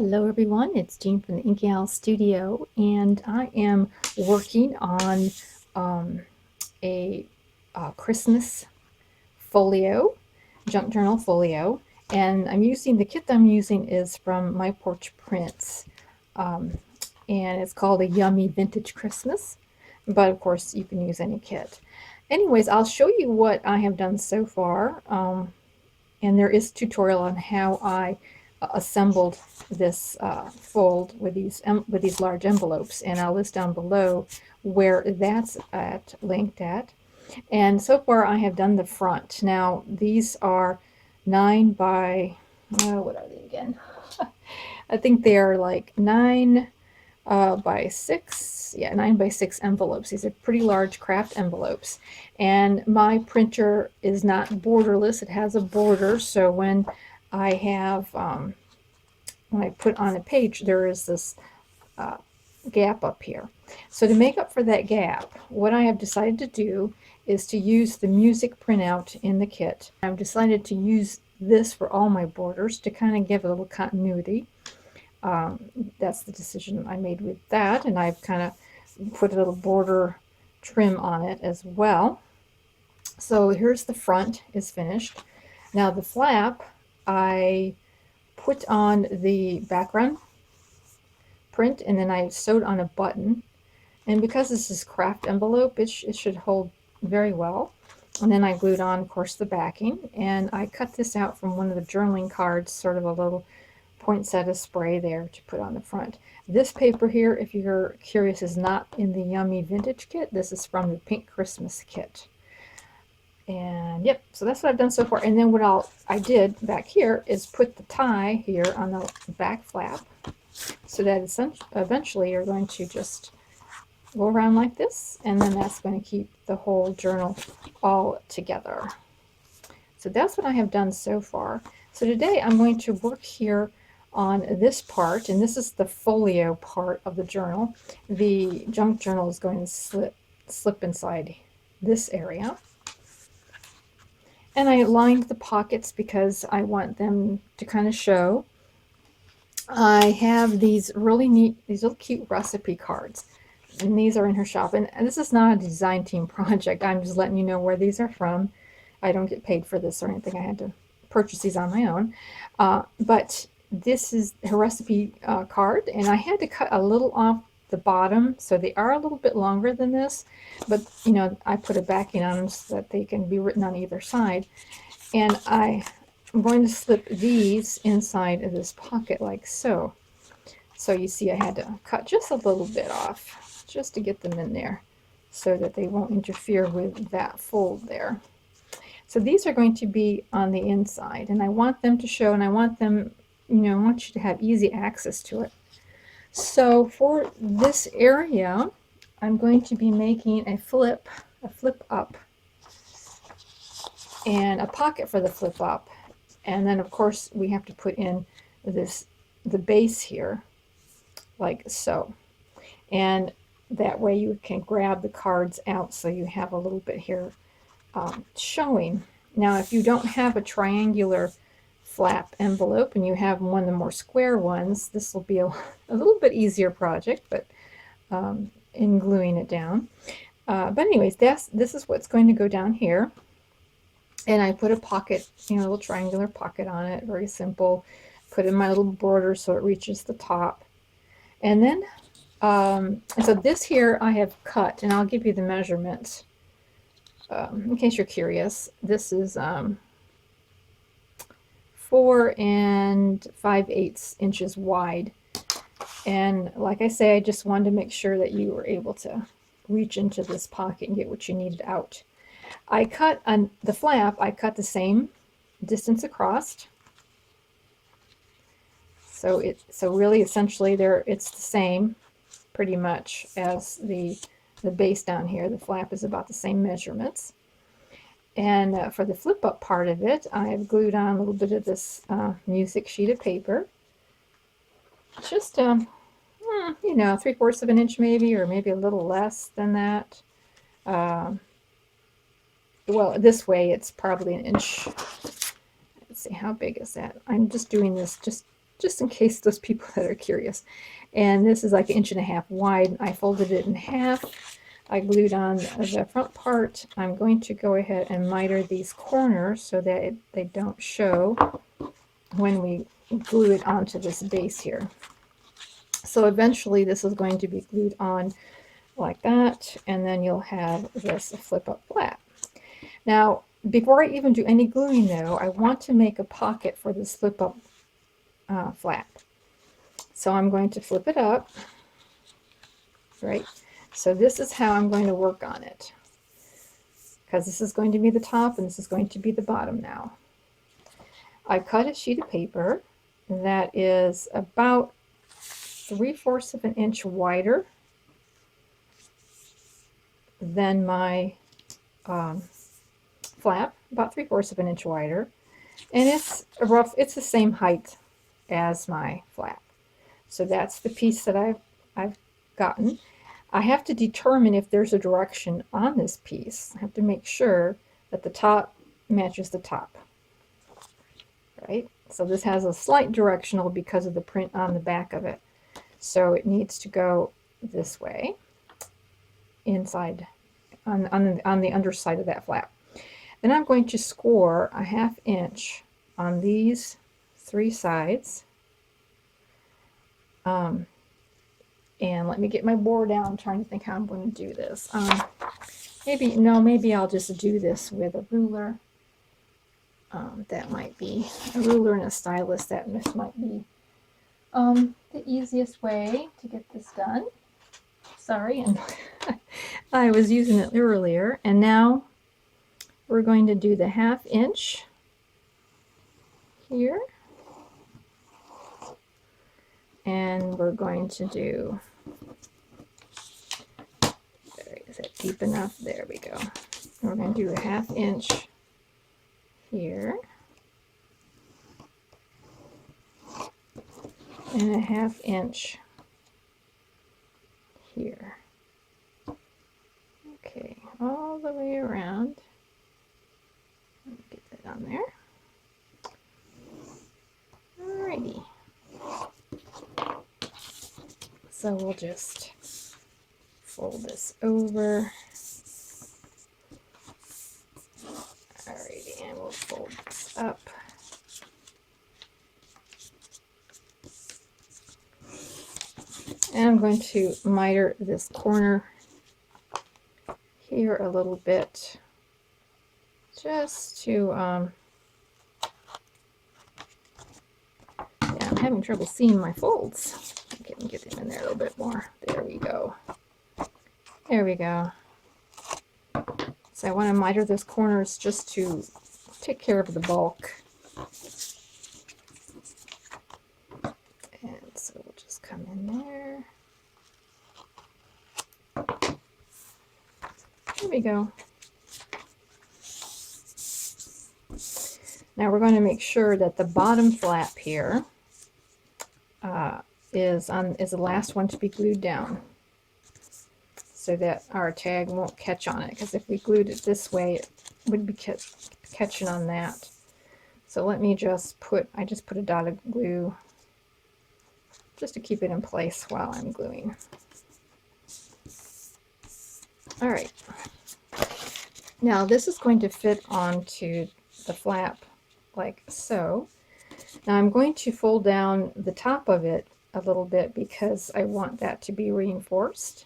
Hello everyone, it's Jean from the Inky Studio, and I am working on a Christmas folio, junk journal folio, and the kit that I'm using is from My Porch Prints, and it's called a Yummy Vintage Christmas, but of course you can use any kit. Anyways, I'll show you what I have done so far, and there is a tutorial on how I assembled this fold with these large envelopes, and I'll list down below where that's linked at. And so far I have done the front. Now these are 9 by what are they again? I think they are like 9 by 6, yeah, 9 by 6 envelopes. These are pretty large craft envelopes, and my printer is not borderless. It has a border, so when I have when I put on a page, there is this gap up here. So to make up for that gap, what I have decided to do is to use the music printout in the kit. I've decided to use this for all my borders to kind of give a little continuity. That's the decision I made with that, and I've kind of put a little border trim on it as well. So here's the front is finished. Now the flap, I put on the background print, and then I sewed on a button, and because this is craft envelope, it should hold very well. And then I glued on, of course, the backing, and I cut this out from one of the journaling cards, sort of a little poinsettia spray there to put on the front. This paper here, if you're curious, is not in the Yummy Vintage kit. This is from the Pink Christmas kit. And yep, so that's what I've done so far. And then what I did back here is put the tie here on the back flap, so that eventually you're going to just go around like this, and then that's going to keep the whole journal all together. So that's what I have done so far. So today I'm going to work here on this part, and this is the folio part of the journal. The junk journal is going to slip inside this area. And I lined the pockets because I want them to kind of show. I have these really neat, these little cute recipe cards, and these are in her shop. And this is not a design team project. I'm just letting you know where these are from. I don't get paid for this or anything. I had to purchase these on my own. But this is her recipe card, and I had to cut a little off the bottom, so they are a little bit longer than this, but you know, I put a backing on them so that they can be written on either side. And I'm going to slip these inside of this pocket like so. So you see I had to cut just a little bit off just to get them in there so that they won't interfere with that fold there. So these are going to be on the inside, and I want them to show, and I want them, you know, I want you to have easy access to it. So for this area, I'm going to be making a flip up, and a pocket for the flip up. And then of course we have to put in the base here, like so. And that way you can grab the cards out, so you have a little bit here showing. Now if you don't have a triangular flap envelope and you have one of the more square ones, this will be a little bit easier project, but in gluing it down. But anyways, this is what's going to go down here. And I put a pocket, you know, a little triangular pocket on it, very simple. Put in my little border so it reaches the top. And then, so this here I have cut, and I'll give you the measurements in case you're curious. This is 4 5/8 inches wide. And like I say, I just wanted to make sure that you were able to reach into this pocket and get what you needed out. I cut on the flap, I cut the same distance across. So really essentially it's the same pretty much as the base down here. The flap is about the same measurements. And for the flip up part of it, I've glued on a little bit of this music sheet of paper. Just, you know, 3/4 of an inch maybe, or maybe a little less than that. Well, this way it's probably an inch. Let's see, how big is that? I'm just doing this just just in case those people that are curious. And this is like 1.5 inches wide. I folded it in half. I glued on the front part. I'm going to go ahead and miter these corners so that they don't show when we glue it onto this base here. So eventually this is going to be glued on like that, and then you'll have this flip up flap. Now, before I even do any gluing though, I want to make a pocket for this flip up flap. So I'm going to flip it up, right? So this is how I'm going to work on it, because this is going to be the top and this is going to be the bottom now. I cut a sheet of paper that is about 3/4 of an inch wider than my flap, about 3/4 of an inch wider, and it's the same height as my flap. So that's the piece that I've gotten. I have to determine if there's a direction on this piece. I have to make sure that the top matches the top, right? So this has a slight directional because of the print on the back of it. So it needs to go this way, inside, on the underside of that flap. Then I'm going to score a 1/2 inch on these 3 sides. And let me get my board out. I'm trying to think how I'm going to do this. Maybe I'll just do this with a ruler. That might be a ruler and a stylus. That might be the easiest way to get this done. Sorry, and I was using it earlier. And now we're going to do the 1/2 inch here. And we're going to do, is that deep enough? There we go. And we're going to do a 1/2 inch here. And a 1/2 inch here. Okay, all the way around. Get that on there. Alrighty. So we'll just fold this over. Alrighty, and we'll fold this up. And I'm going to miter this corner here a little bit, just to, yeah, I'm having trouble seeing my folds. I can get them in there a little bit more. There we go. There we go. So I want to miter those corners just to take care of the bulk. And so we'll just come in there. There we go. Now we're going to make sure that the bottom flap here is the last one to be glued down, so that our tag won't catch on it, because if we glued it this way it would be catching on that. So let me just put a dot of glue just to keep it in place while I'm gluing. Alright, now this is going to fit onto the flap like so. Now I'm going to fold down the top of it a little bit because I want that to be reinforced.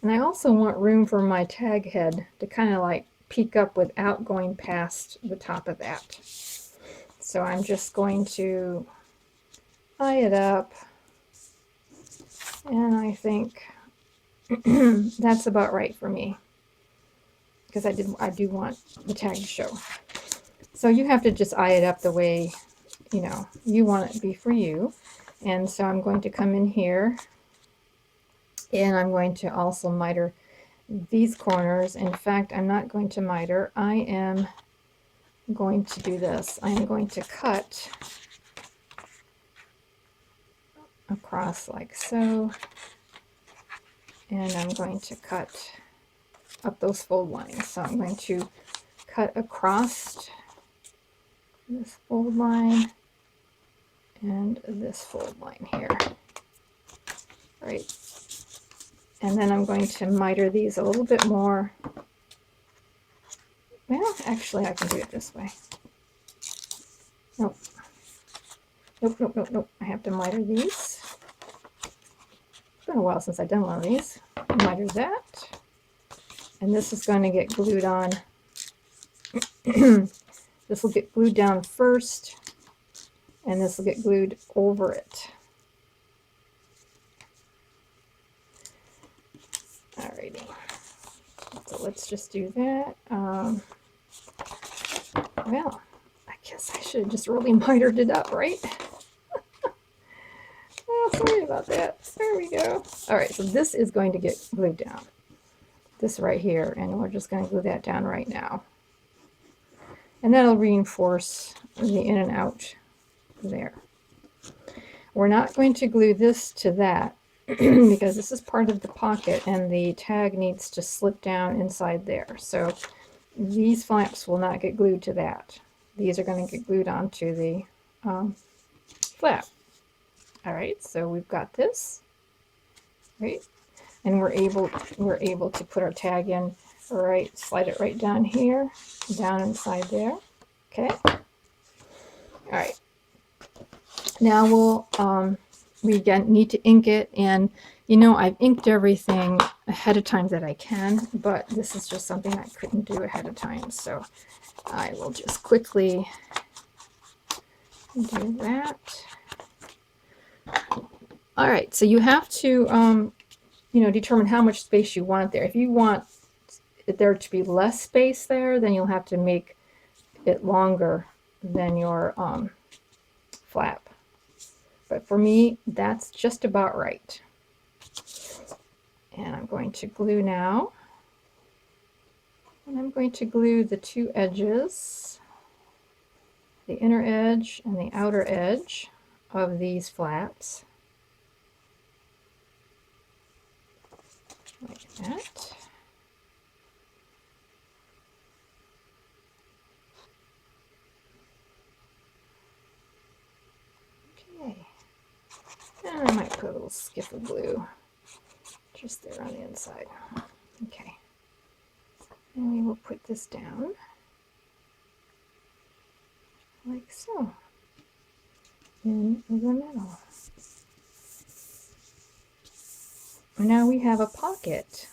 And I also want room for my tag head to kind of like peek up without going past the top of that. So I'm just going to eye it up, and I think that's about right for me, because I do want the tag to show. So you have to just eye it up the way you want it to be for you. And so I'm going to come in here, and I'm going to also miter these corners. In fact, I'm not going to miter. I am going to do this. I am going to cut across like so, and I'm going to cut up those fold lines. So I'm going to cut across this fold line and this fold line here, right? And then I'm going to miter these a little bit more. Well, actually, I can do it this way. Nope. Nope, nope, nope, nope. I have to miter these. It's been a while since I've done one of these. Miter that. And this is going to get glued on. This will get glued down first, and this will get glued over it. Alrighty. So let's just do that. Well, I guess I should have just really mitered it up, right? Oh, sorry about that. There we go. All right, so this is going to get glued down. This right here, and we're just going to glue that down right now. And that'll reinforce the in and out there. We're not going to glue this to that because this is part of the pocket and the tag needs to slip down inside there. So these flaps will not get glued to that. These are going to get glued onto the flap. All right, so we've got this, right? And we're able to put our tag in, right, slide it right down here, down inside there. Okay. All right. Now we'll we again need to ink it, and you know I've inked everything ahead of time that I can, but this is just something I couldn't do ahead of time, so I will just quickly do that. All right, so you have to you know, determine how much space you want there. If you want there to be less space there, then you'll have to make it longer than your flap. But for me, that's just about right. And I'm going to glue now. And I'm going to glue the two edges, the inner edge and the outer edge of these flaps. Like that. Okay. And I might put a little skiff of glue just there on the inside. Okay. And we will put this down like so in the middle. Now we have a pocket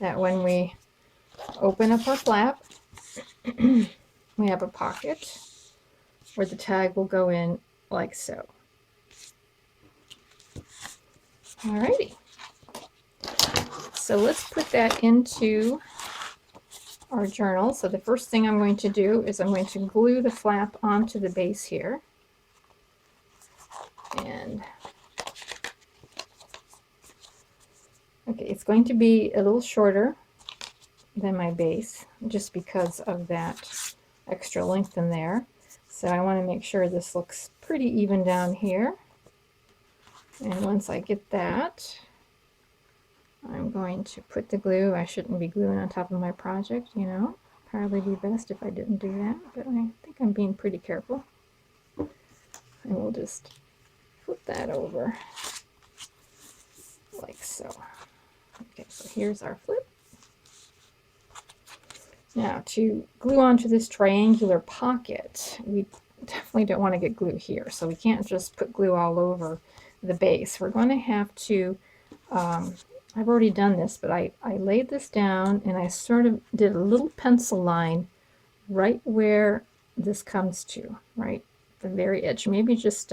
that when we open up our flap, we have a pocket where the tag will go in like so. Alrighty. So let's put that into our journal. So the first thing I'm going to do is I'm going to glue the flap onto the base here. And okay, it's going to be a little shorter than my base just because of that extra length in there. So I want to make sure this looks pretty even down here. And once I get that, I'm going to put the glue. I shouldn't be gluing on top of my project, you know. Probably be best if I didn't do that, but I think I'm being pretty careful. And we'll just flip that over like so. Okay, so here's our flip. Now to glue onto this triangular pocket, we definitely don't want to get glue here, so we can't just put glue all over the base. We're going to have to, I've already done this, but I laid this down and I sort of did a little pencil line right where this comes to, right? The very edge, maybe just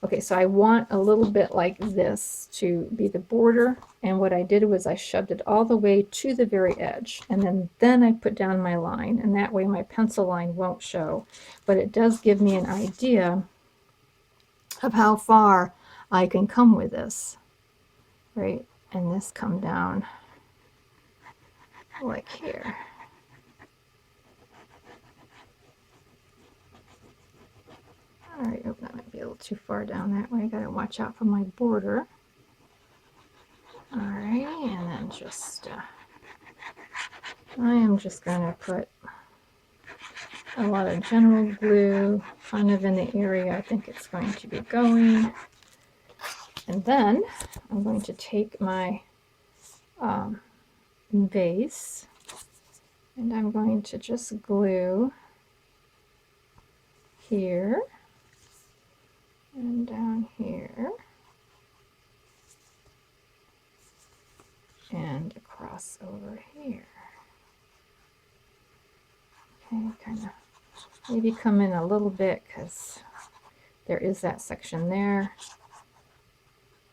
okay, so I want a little bit like this to be the border, and what I did was I shoved it all the way to the very edge, and then I put down my line, and that way my pencil line won't show, but it does give me an idea of how far I can come with this, right? And this come down like here. All right, oh, that might be a little too far down that way. I gotta watch out for my border. All right, and then just, I am just gonna put a lot of general glue kind of in the area I think it's going to be going. And then I'm going to take my vase and I'm going to just glue here and down here and across over here. Okay, kind of maybe come in a little bit because there is that section there.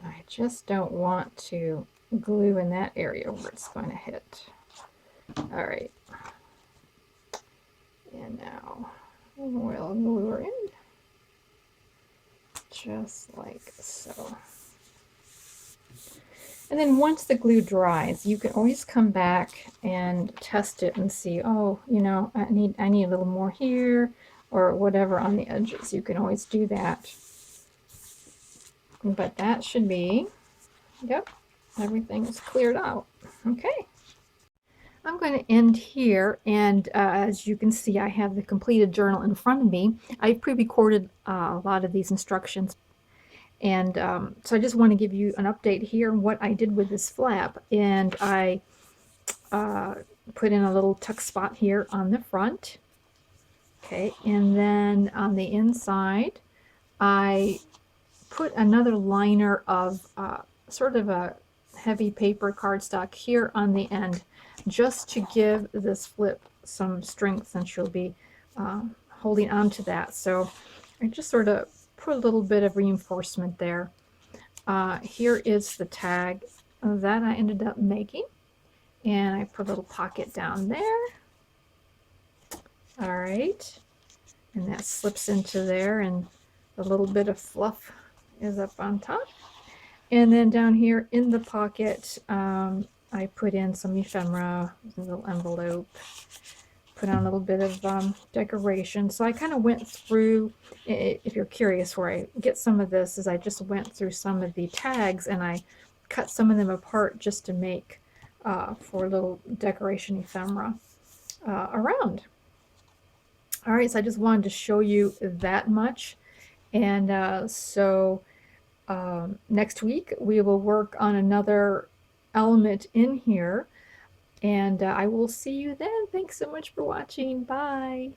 I just don't want to glue in that area where it's going to hit. All right. And now we'll glue her in just like so. And then once the glue dries, you can always come back and test it and see, oh, you know, I need a little more here or whatever on the edges. You can always do that. But that should be, yep, everything is cleared out. Okay. I'm going to end here, and as you can see, I have the completed journal in front of me. I pre-recorded a lot of these instructions, and so I just want to give you an update here on what I did with this flap. And I put in a little tuck spot here on the front, okay, and then on the inside, I put another liner of sort of a heavy paper cardstock here on the end, just to give this flip some strength since she'll be holding on to that. So I just sort of put a little bit of reinforcement there. Here is the tag that I ended up making, and I put a little pocket down there. All right, and that slips into there, and a little bit of fluff is up on top. And then down here in the pocket, I put in some ephemera, a little envelope, put on a little bit of decoration. So I kind of went through, if you're curious where I get some of this, is I just went through some of the tags and I cut some of them apart just to make for a little decoration ephemera around. All right, so I just wanted to show you that much. And next week we will work on another element in here, and I will see you then. Thanks so much for watching. Bye.